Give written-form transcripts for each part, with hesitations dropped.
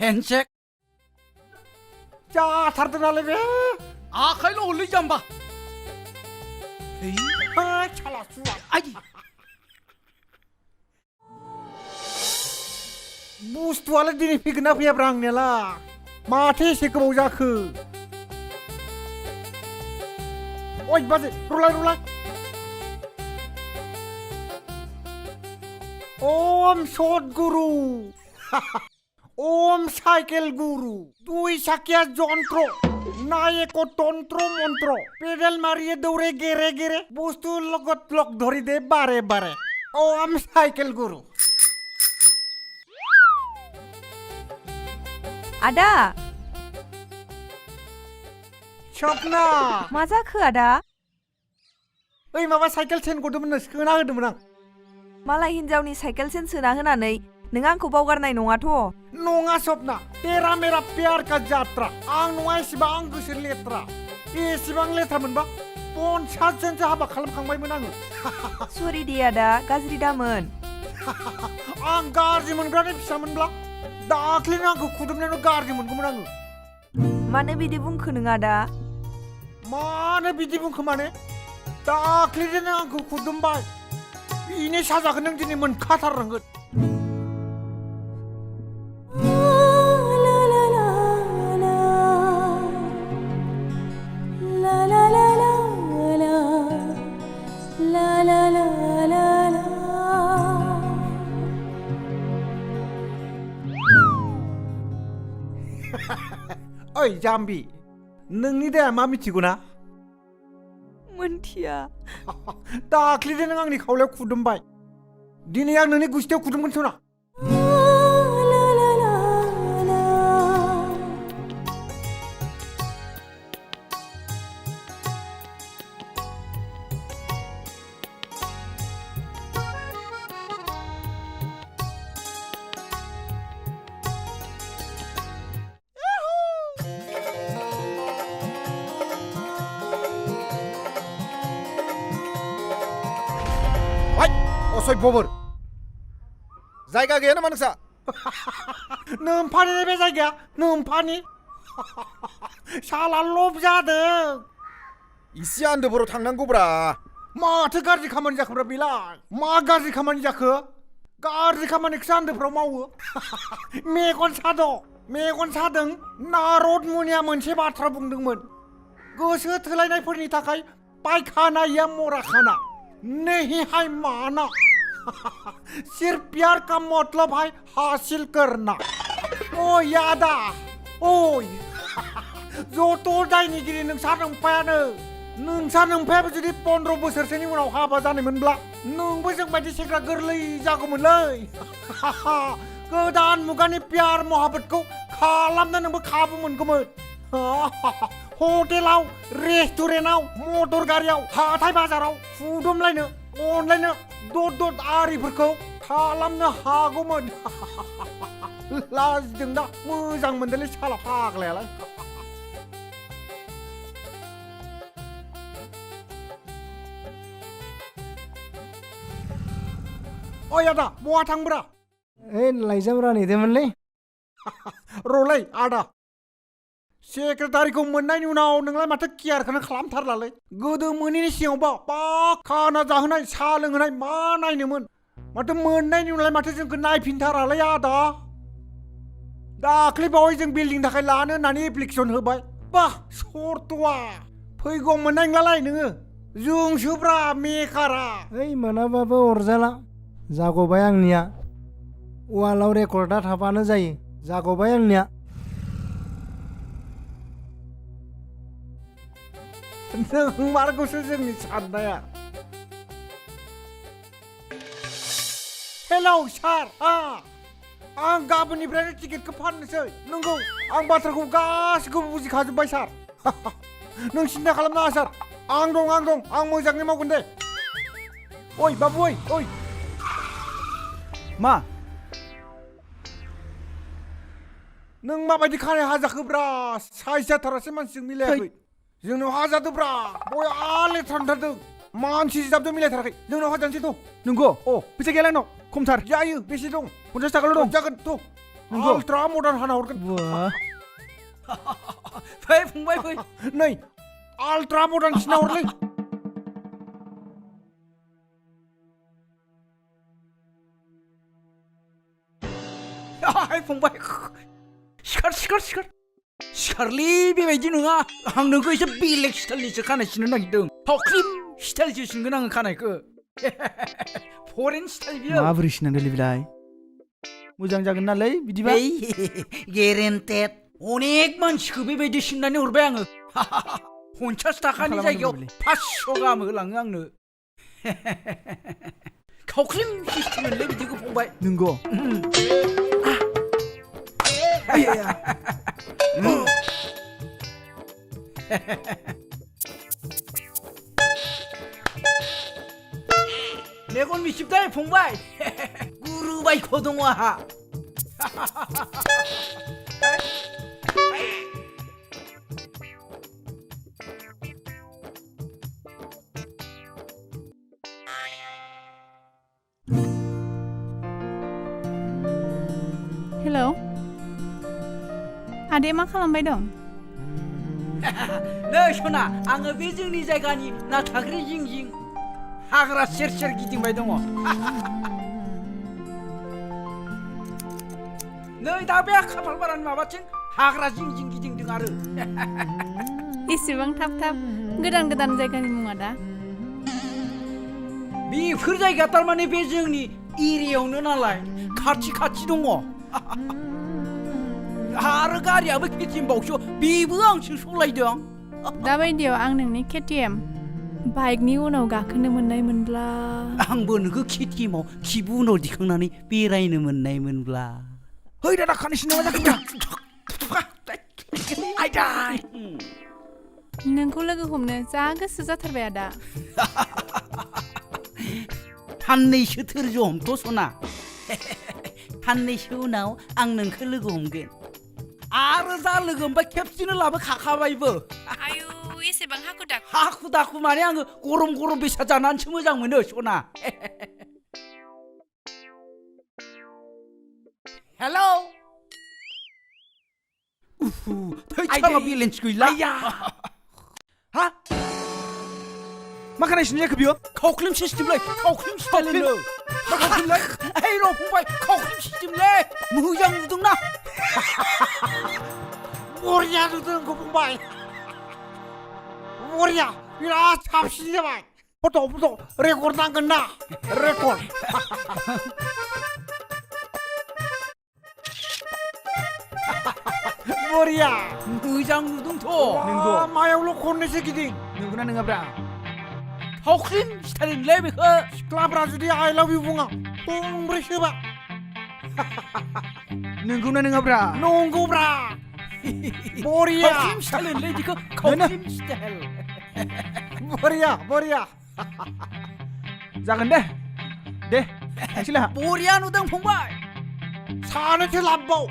हेन्डशेक जाथारदों नालाय बे आखाइल' हरलै जाम्बा साला सुवा आइ बुस्थुआलाय दिनै फैगोन ना फैयाब्रा आंनियालाय माथो एसे गोबाव जाखो ओइ बाजै रुलाय ओम सद्गुरु ओम साइकेल गुरु दुई साकिया যন্ত্র नायक तंत्र मंत्र पेडेल मारिए दौड़े गेरे गेरे बुस्तु লগত লক ধরি দে বারে বারে ओम साइकेल गुरु आदा सपना मा जाखो आदा ओइ माबा साइकेल चेन गदोंमोन सोना होदोंमोन आं मालाय हिनजावनि साइकेल चेन सोना होनानै नों आंखौ बावगारनाय नङाथ' नङा सपना तेरा मेरा प्यार का जात्रा आं नङा एसेबां गोसो लेथ्रा एसेबां लेथ्रा मोनबा 50 जनसो हाबा खालामखांबायमोन आङो सरि दे आदा गाज्रि दामोन आं गाज्रि मोनग्रानि फिसामोनब्ला दाख्लैनो आंखौ खुदुमनायाव गाज्रि मोनगौमोन आङो मानो बिदि बुंखो नों आदा मानो बिदि बुंखो माने दाख्लैनो आंखौ खुदुमबाय बिनि साजाखौ नों दिनै मोनखाथारनांगोन ओइ जाम्बि नोंनि दाया मा मिथिगौ ना मोनथिया दाख्लैनो नों आंनि खावलायाव खुदुमबाय दिनै आं नोंनि गुस्थियाव खुदुमगोनसो ना असय बबर जायगा गैया नामा नोंसा नोमफानि बे जायगाया नोमफानि साला लब जादों इसे आन्दोफोराव थांनांगौब्रा माथो गाज्रि खामानि जाखोब्रा बेलाय मा गाज्रि खामानि जाखो गाज्रि खामानिखौसो आन्दोफोराव मावो मेगन सादों नारद मुनिया मोनसे बाथ्रा बुंदोंमोन गोसो थोलायनायफोरनि थाखाय पायखाना या मराखाना नहीं है माना सिर्फ प्यार का मतलब है हासिल करना ओ यादा ओय जत' दायनिगिरि नोंसा नोंफायाबो जुदि 15 बोसोरसोनि उनाव हाबा जानायमोनब्ला नोंबो जों बायदि सेंग्रा गोरलै जागौमोनलै गोदान मुगानि प्यार महाबतखौ खालामनो नोंबो खाबु मोनगौमोन हटेलाव रेस्टुरेन्टाव मटर गारियाव हाथाय बाजाराव फुदुमलायनो अनलायनो दद आरिफोरखौ खालामनो हागौमोन लाजिदों दा मोजां मोनदोंलै साला फाग्लायालाय ओइ आदा बहा थांब्रा लाइजाम रानहैदोंमोनलै र'लै आदा सेक्रेटारिखौ मोननायनि उनाव नोंलाय माथो केयारखौनो खालामथारलालै गोदो मोनैनि सिगाङावबा खाना जाहोनाय साहा लोंहोनाय मा नायनोमोन माथो मोननायनि उनावलाय माथो जोंखौ नायफिनथारालै आदा दाख्लै बावै जों बिल्डिंनि थाखाय लानो होननानै एप्लिकेसन होबाय बाह सर्तआ फैगौ मोननाय नंलालाय नोङो जोंसोब्रा मेकारा मोनाबाबो अरजाला जागबाय आंनिया वालाव रेकर्डा थाबानो जायो जागबाय आंनिया नों मारगौसो जोंनि साननाया हेलौ सार आं गाबोननिफ्रायनो टिकेटखौ फाननोसै नंगौ आं बाथ्राखौ गासिखौबो बुजिखाजोब्बाय सार नों सिन्था खालामनाङा सार आं दं आं मोजाङै मावगोन दे ओइ बाबु ओइ मा नों माबायदि खानाय हाजाखोब्रा साइज जाथारासै मानसिजों मिलायाखै जोंनाव हाजादोब्रा बया लेथ्रानथारदों मानसि जिदाबजों मिलायथाराखै जोंनाव हाजानोसै थ' नंगौ बेसे गैया आंनाव खमथार जायो बेसे दं 50 थाखाल' दं जागोन थ' नंगौ आल्ट्रा मडार्न हाना हरगोन बा फै फंबाय फै नै आल्ट्रा मडार्न सिना हरलै फंबाय सिखार सिखार सिखार सिखारलै बेबायदि नङा आं नोंखौ एसे बेलेग स्टाइलनिसो खानाय सिननो नागिरदों थावख्लिम स्टाइलसो सिनगोन आङो खानायखौ फरेन स्टाइल बियो माबोरै सिनांदोंलै बिलाय मोजां जागोन नालै बिदिबा गेरेन्टेड अनेक मानसिखौ बेबायदि सिननानै हरबाय आङो 50 थाखानि जायगायाव 500 गाहाम होलाङो आंनो खावख्लिम सिस्टेमलै बिदिखौ फंबाय नंगौ मेगन मिसिबदे फंबाय गुरु बायख' दङ आहा हेलौ आदाया मा खालामबाय दं नै सना आङो बे जोंनि जायगानि नाथाग्रि जिं जिं हाग्रा सेर सेर गिदिंबाय दङ नै दा बे खाफालबारानि माबाथिं हाग्रा जिं जिं गिदिंदों आरो इसेबां थाब थाब गोदान गोदान जायगानि मुङा दा बेफोर जायगा थारमाने बे जोंनि एरियायावनो नालाय खाथि खाथि दङ आरो गारियाबो केटिएम बावसो बेबो आंसो सलायदों दाबायदियाव आं नोंनि केटिएम बाइकनि उनाव गाखोनो मोननाय मोनब्ला आंबो नोंखौ केटिएमाव खिबु उनाव दिखांनानै बेरायनो मोननाय मोनब्ला है दादा खानाय सिननाय मा जाखो आयदा नोंखौ लोगो हमनो जा गोसो जाथारबाय आदा साननैसो धोर्ज हमथ' सना साननैसो उनाव आं नोंखौ लोगो हमगोन आरो जा लोगो हमबा खेबसेनो लाबोखाखाबायबो आयु एसेबां हाखु दाखु हाखु दाखु माने आङो गरम गरम बेसाद जानानैसो मोजां मोनो सना हेलौ थैसाला बेलेन्स गैला हा मा खानाय सिननाय जाखो बियो खावख्लिम सिस्टेमलै खावख्लिम स्टाइलनो खावख्लिमलाय ओइ र' फंबाय खावख्लिम सिस्टेमलै मोजां नुदोंना बरिया नुदों आंखौ फंबाय बरिया बिराद साबसिन जाबाय फट' रेकर्ड नांगोन ना रेकर्ड बरिया मोजां नुदोंथ' नंगौ मायावल' खननैसो गिदिं नंगौना नङाब्रा खावख्लिम स्टाइललै बेखौ सिख्लाफ्रा जुदि आइ लाभ इउ बुङा गंब्रै सोबा नंगौना नङाब्रा नंगौब्रा बरिया खावख्लिम स्टाइललै बेखौ खावख्लिम स्टाइल बरिया बरिया जागोन दे थांसैलाहा बरिया नुदों फंबाय सानैसो लाबबाव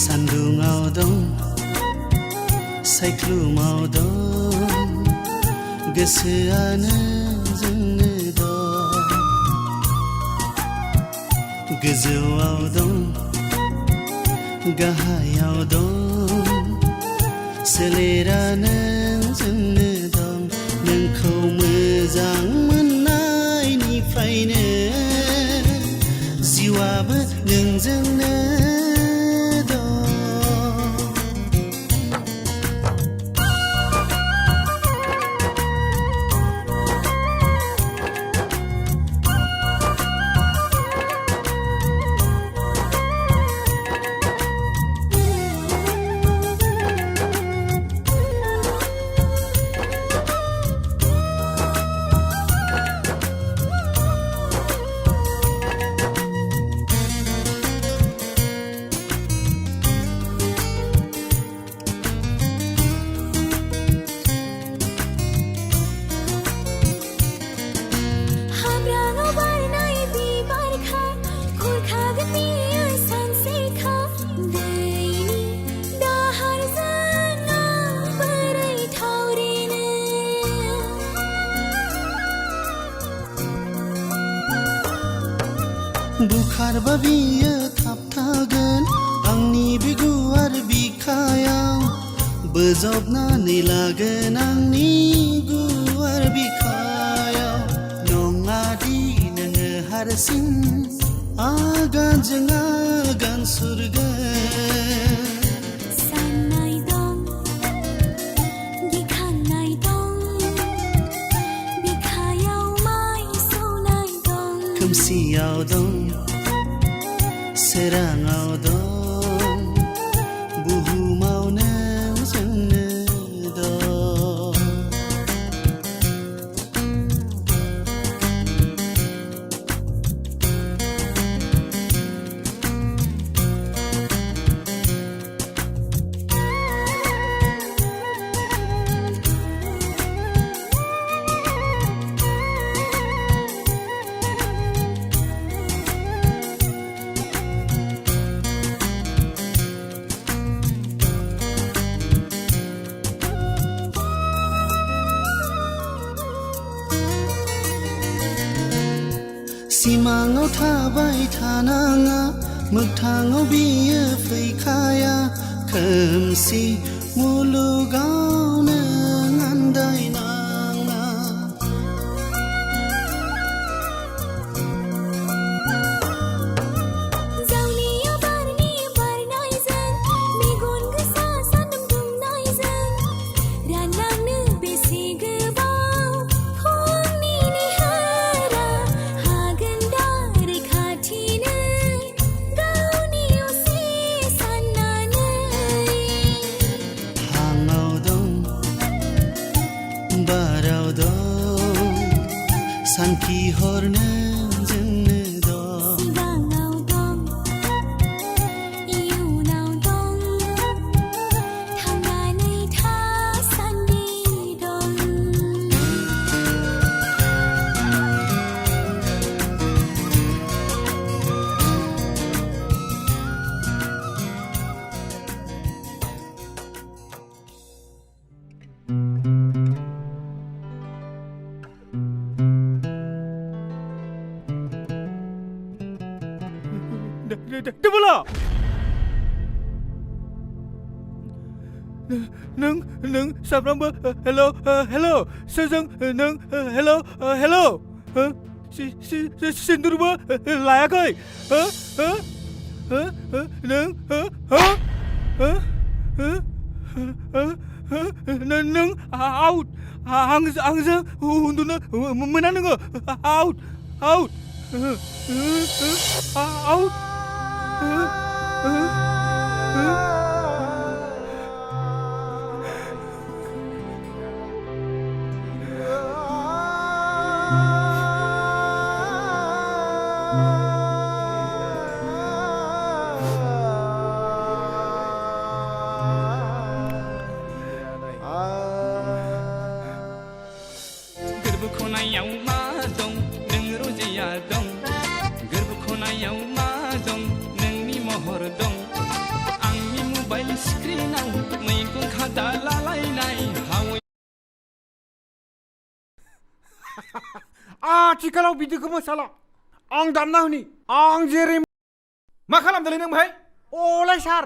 सान्दुङाव दं सायख्लुमाव दं गोसोआनो जोंनो दं गोजौआव दं गाहायाव दं सोलेरानो जोंनो दं नोंखौ मोजां मोननायनिफ्रायनो जिउआबो नोंजोंनो बुखारबा बियो थाबथागोन आंनि बे गुवार बिखायाव बोजबनानै लागोन आंनि गुवार बिखायाव नङादि नोङो हारसिं आगानजों आगान सुरगोन साननाय दं गिखांनाय दं बिखायाव माइ सौनाय दं खोमसियाव दं सोराङाव दं बुहुमावनो जोंनो दं सिमाङाव थाबाय थानाङा मोगथाङाव बियो फैखाया खोमसि मुलुगाव नों आन्दायनाङा जावलिया बारनि बारनायजों मेगन गोसा सान्दुं दुंनायजों रानलांनो बेसे गोबाव फुंनि निहोरा बाराव दं सानखि हरनो जोंनो दं सिगाङाव दं इयुनाव दं थांनानै थासान्दि दं देबोला नों साफ्रोमबो हेलौ हेलौ सोरजों नों हेलौ हेलौ सिन्दुरबो लायाखै नों नों आउट आंजों उन्दुनो मोना नोङो आउट आउट आउट खनायाव मा दं नों रजेया दं गोरबो खनायाव मा दं नोंनि महर आथिखालाव बिदिखौ मोसाला आं दामना होनि आं जेरै मा खालामदोंलै नों भाई अलाय सार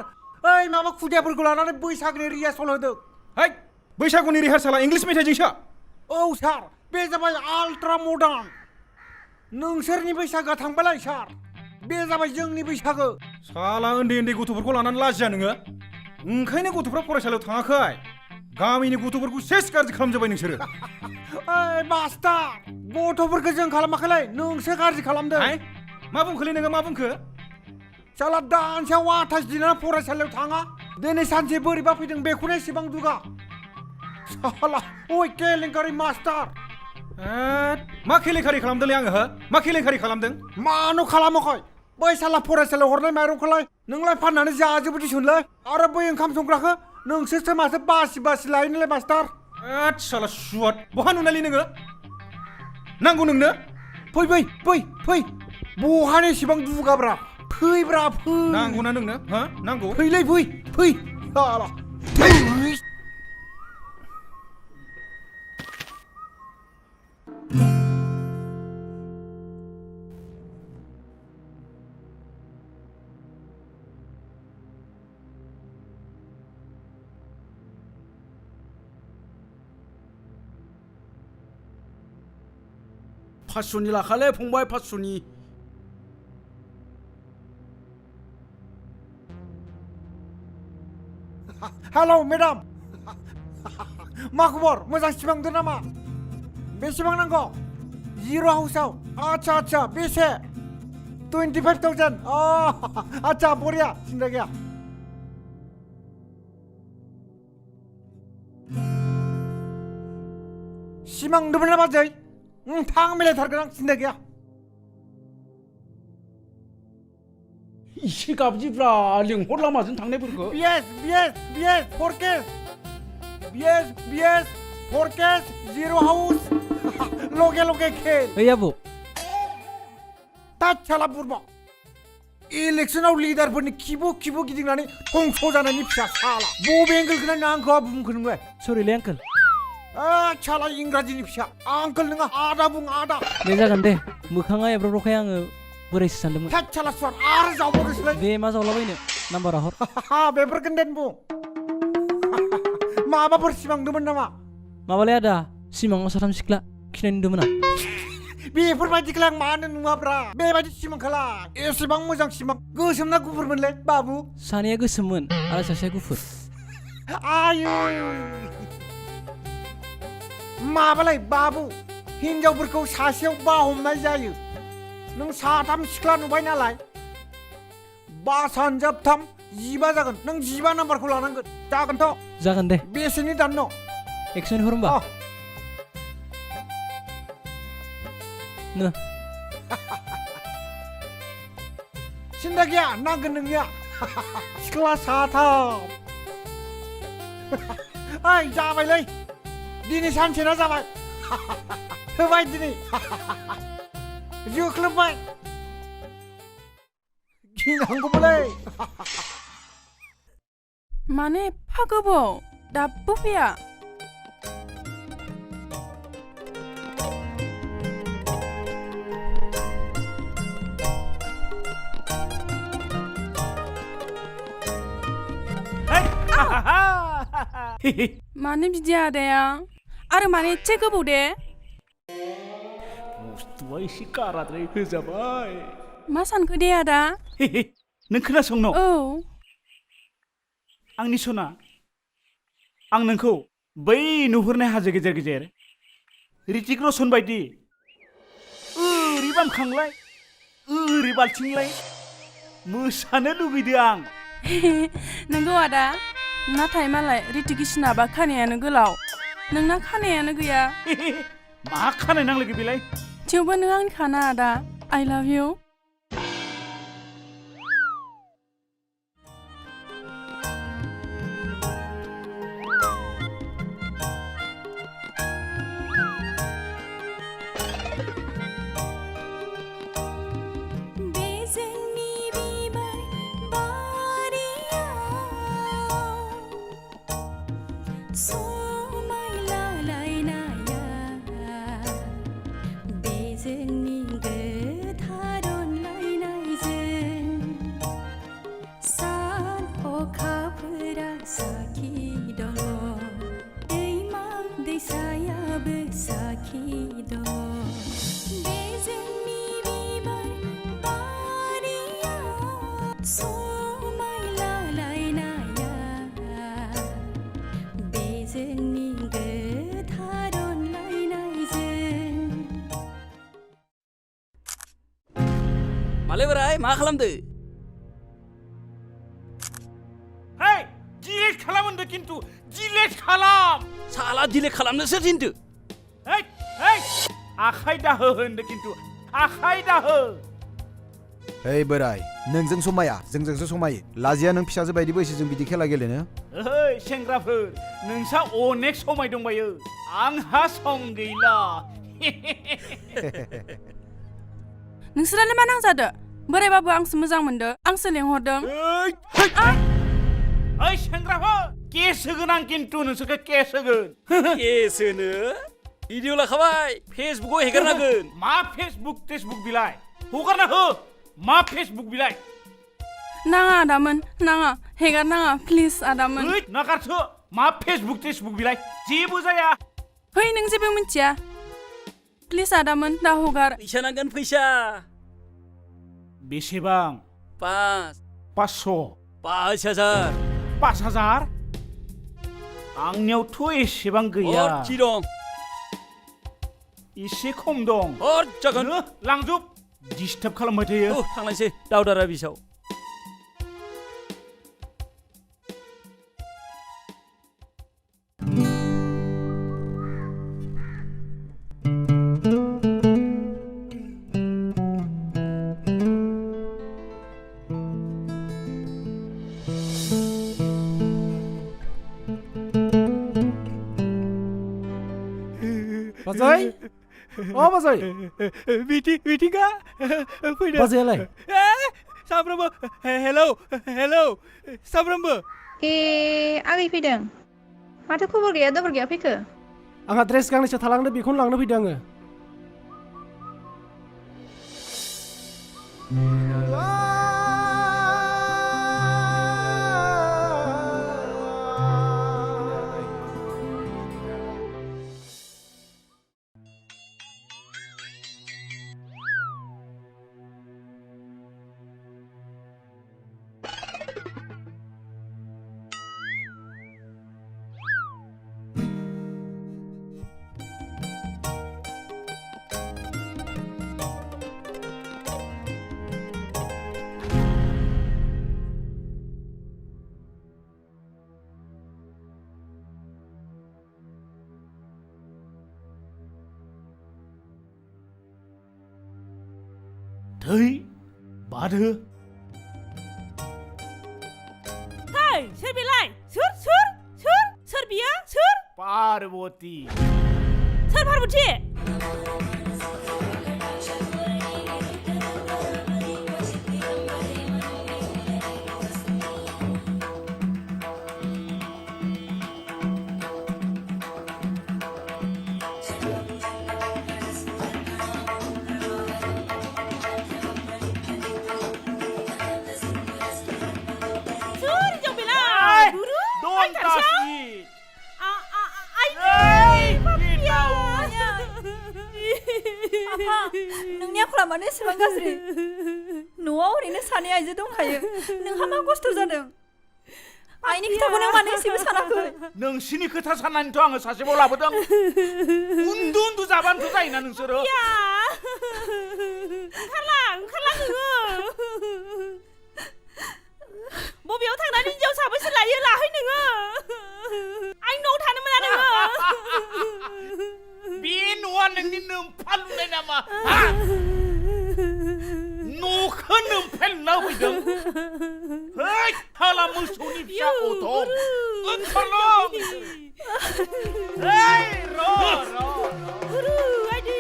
ओइ माबा खुदियाफोरखौ लानानै बैसागोनि रिहार्सल होदों हाय बैसागुनि रिहार्साला इंलिश मेथाइजोंसो औ सार बे जाबाय आल्ट्रा मडार्न नोंसोरनि बैसागोआ थांबायलाय सार बे जाबाय जोंनि बैसागो साला उन्दै उन्दै गथ'फोरखौ लानानै लाजिया नोङो ओंखायनो गथ'फ्रा फरायसालियाव थाङाखै गामिनि गथ'फोरखौ सेस गाज्रि खालामजोब्बाय नोंसोरो ओइ मास्टार गथ'फोरखौ जों खालामाखैलै नोंसो गाज्रि खालामदों मा बुंखोलै नोङो मा बुंखो साला दानसेयाव 28 दिनानो फरायसालियाव थाङा दिनै सानसे बोरैबा फैदों बेखौनो एसेबां दुगा साला ओइ केलेंकारि मास्टार मा केलेंकारि खालामदोंलै आङो हो मा केलेंकारि खालामदों मानो खालामाखै बै साला फरायसालियाव हरनाय माइरंखौलाय नोंलाय फाननानै जाजोबो दिसुनलै आरो बै ओंखाम संग्राखौ नोंसोरसो माथो बासि लायो नोंलाय मास्टार साला सुवाद बहा नुनायलै नोङो नांगौ नोंनो फै बहानो एसेबां दुगाब्रा फैब्रा फै नांगौना नोंनो हो नांगौ फैलै फै साला फै 500니 라칼레 봉바이 500니 हेलौ मेडाम मा खबर मोजां सिमांदों नामा बेसेबां नांगौ जिर' हाउसआव आच्छा बेसे 25,000 आच्छा बरिया सिन्था गैया सिमांदोंमोन ना बाजै थां मिलायथारगोन आं सिन्था गैया 이씨 갑지브라 लिंहरला माजों थांनायफोरखौ बिएस फरकेस जिर' हाउस लगे खेल ओइ आबौ ताच्छाला बुरबा इलेक्सनाव लिडारफोरनि खिबु गिदिंनानै धंस जानायनि फिसा साला बबे एंगोलखौ नायना आंखौ बुंखो नोंलाय सरिलै आंकोल साला इंराजिनि फिसा आंकोल नोङा आदा बुं आदा दे जागोन दे मोखाङा एब्राबखाय आङो बोरायसो सानदोंमोन ताच्छाला सुवार आरो जावबावदोंसोलै दे मा जावलाबायनो नाम्बारा हर बेफोरखौनो देन बुं माबाफोर सिमांदोंमोन नामा माबालाय आदा सिमाङाव साथाम सिख्ला खिनाय नुदोंमोन आं बेफोरबायदिखौलाय आं मानो नुवाब्रा बेबायदि सिमांखौलाय एसेबां मोजां सिमां गोसोम ना गुफुरमोनलै बाबु सानैया गोसोममोन आरो सासेया गुफुर आयु माबालाय बाबु हिनजावफोरखौ सासेयाव हमनाय जायो नों साथाम सिख्ला नुबाय नालाय बासानजाबथाम 15 जागोन नों 15 नाम्बारखौ लानांगोन जागोनथ' जागोन दे बेसेनि दाननो 100 हर होमबा नो सिन्था गैया नांगोन नोंनिया सिख्ला साथाम ओइ जाबायलै दिनै सानसेना जाबाय होबाय दिनै जोख्लोबबाय गिनांगौमोनलै माने एफा गोबाव दाबो फैया माने बिदि आदाया आरो माने एसे गोबाव दे बुस्थुआ एसे काराद्राय होजाबाय मा सानखो दे आदा नों खोनासंनो औ आंनि सना आं नोंखौ बै नुहुरनाय हाजो गेजेर ऋतिक रशन बायदि ओरै बामखांलाय ओरै बालथिंलाय मोसानो लुगैदो आं नंगौ आदा नाथाय मालाय ऋतिकिसनाबा खानायानो गोलाव नोंना खानायानो गैया मा खानाय नांलायगो बेलाय थेवबो नों आंनि खाना आदा I love you मा खालामदो हेय डिलीट खालाम होनदो खिन्थु डिलीट खालाम साला डिलीट खालामनोसो थिनदो हेय हेय आखाइ दाहो होनदो खिन्थु आखाइ दाहो ओइ बोराय नोंजों समाया जोंजोंसो समायो लाजिया नों फिसाजो बायदि बैसोजों बिदि खेला गेलेनो ओइ सेंग्राफोर नोंसा अनेक समाय दंबायो आंहा सम गैला नोंसोरालाय मा नांजादो बोरायबाबो आंसो मोजां मोनदो आंसो लेंहरदों ओइ सेंग्राफोर केस होगोन आं खिन्थु नोंसोरखौ केस होगोन केस होनो भिडिअ लाखाबाय फेसबुकाव हेगारनांगोन मा फेसबुक बिलाय हगारना हो मा फेसबुक बिलाय नाङा आदामोन नाङा हेगार नाङा प्लिज आदामोन ओइ नागारसो मा फेसबुक बिलाय जेबो जाया है नों जेबो मिथिया प्लिज आदामोन दा हगार फैसा नांगोन फैसा बेसेबां 500 5,000 आंनियावथ' एसेबां गैया हरखि दं एसे खम दं हर जागोन लांजोब डिस्टार्ब खालामबाय थायो थांनायसै दावदारा बिसाव बाजै बाजै बिथिंगा फैदो बाजैयालाय सामफ्रामबो हेलौ सामफ्रामबो आगै फैदों माथो खबर गैया दबर गैया फैखो आंहा ड्रेस गांनैसो थालांदो बेखौनो लांनो फैदों आङो धै बादो Hey, soर बेलाय सोर बियो सोर पार्वती सोर पार्वती नोंनि आखला मानो एसेबां गाज्रि न'आव ओरैनो सानै आइजो दंखायो नोंहा मा खस्थ' जादों आइनि खोथाखौ नों मानो एसेबो सानाखै नोंसिनि खोथा साननानैथ' आङो सासेबाव लाबोदों उन्दु जाबानोथ' जायोना नोंसोरो ओंखारलां नोङो बबेयाव थांनानै हिन्जाव साबैसे लायो लाहै नोङो आं न'आव थानो मोना नोङो बे न'आ नोंनि नोमफा लुनाय नामा न'खौ नोमफा लुना होफैदों है हाला मोसौनि फिसा अथम ओंखारलां hey र गुरु आइदि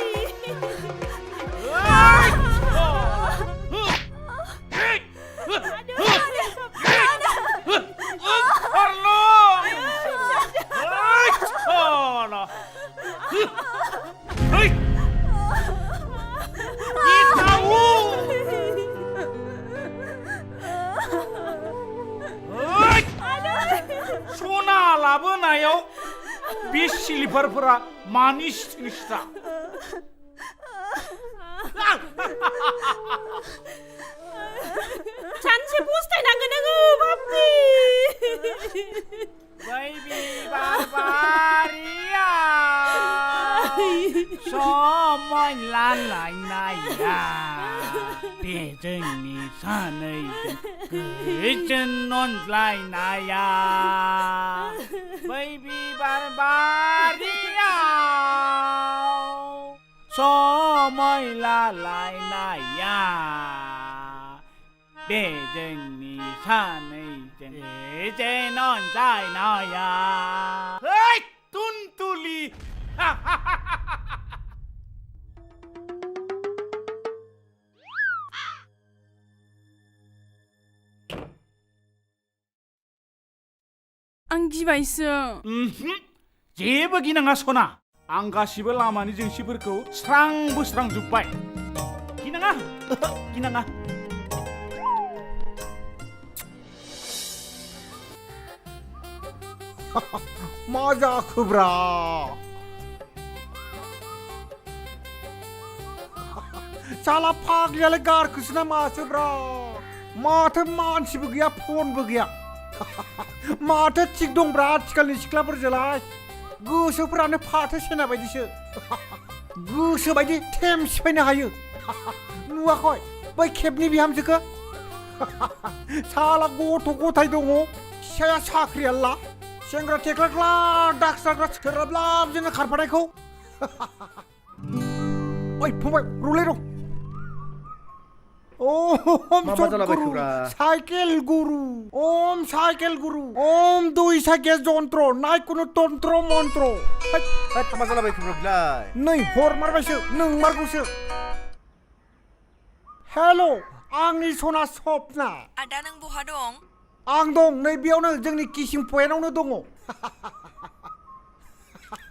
सना लाबोनायाव बे सिलिपारफोरा मानि सिथा सानसे फस्थायनांगोन नोङो बाबि बायबि बारबारिया समाय लालायनाया बे जोंनि सानैजों गोजोन अनज्लायनाया बै बिबार बारियाव समाय लालायनाया बे जोंनि सानैजों गोजोन अनज्लायनाया ओइ तुनतुलि आं गिबायसो जेबो गिनाङा सना आं गासिबो लामानि जेंसिफोरखौ स्रां बोस्रांजोब्बाय गिनाङा गिनाङा मा जाखोब्रा साला फाग्लियालाय गारखोसो ना मासोब्रा माथो मानसिबो गैया फनबो गैया माथो थिग दंब्रा आथिखालनि सिख्लाफोरजोंलाय गोसोफ्रानो फाथो सेना बायदिसो गोसो बायदि थेम सिफायनो हायो नुवाखै बै खेबनि बिहामजोखौ साला गथ' गथाय दङ फिसाया साख्रियाला सेंग्रा थेख्लाख्ला दाक्साग्रा सोराब्लाब जोंनो खारफानायखौ ओइ फंबाय रुलाय रं ओम सद्गुरु साइकेल गुरु ओम साइकेल गुरु ओम दुई साइके जन्त्र नाय कुनु तन्त्र मन्त्र मा जालाबायखो बिलाय नै हर मारबायसो नों मारगौसो हेल' आंनि सना सपना आदा नों बहा दं आं दं नै बेयावनो जोंनि किसिं पइन्टआवनो दङ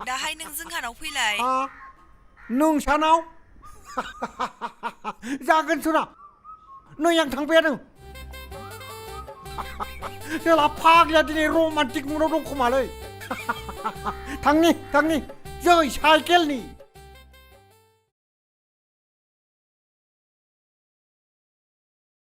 दाहाय नों जोंहानाव फैलाय नों सानाव जागोन सना नै आं थांबायानो सोला फाग्लिया दिनै रमान्टिक मुडाव दं खोमालै थांनि जै साइकेलनि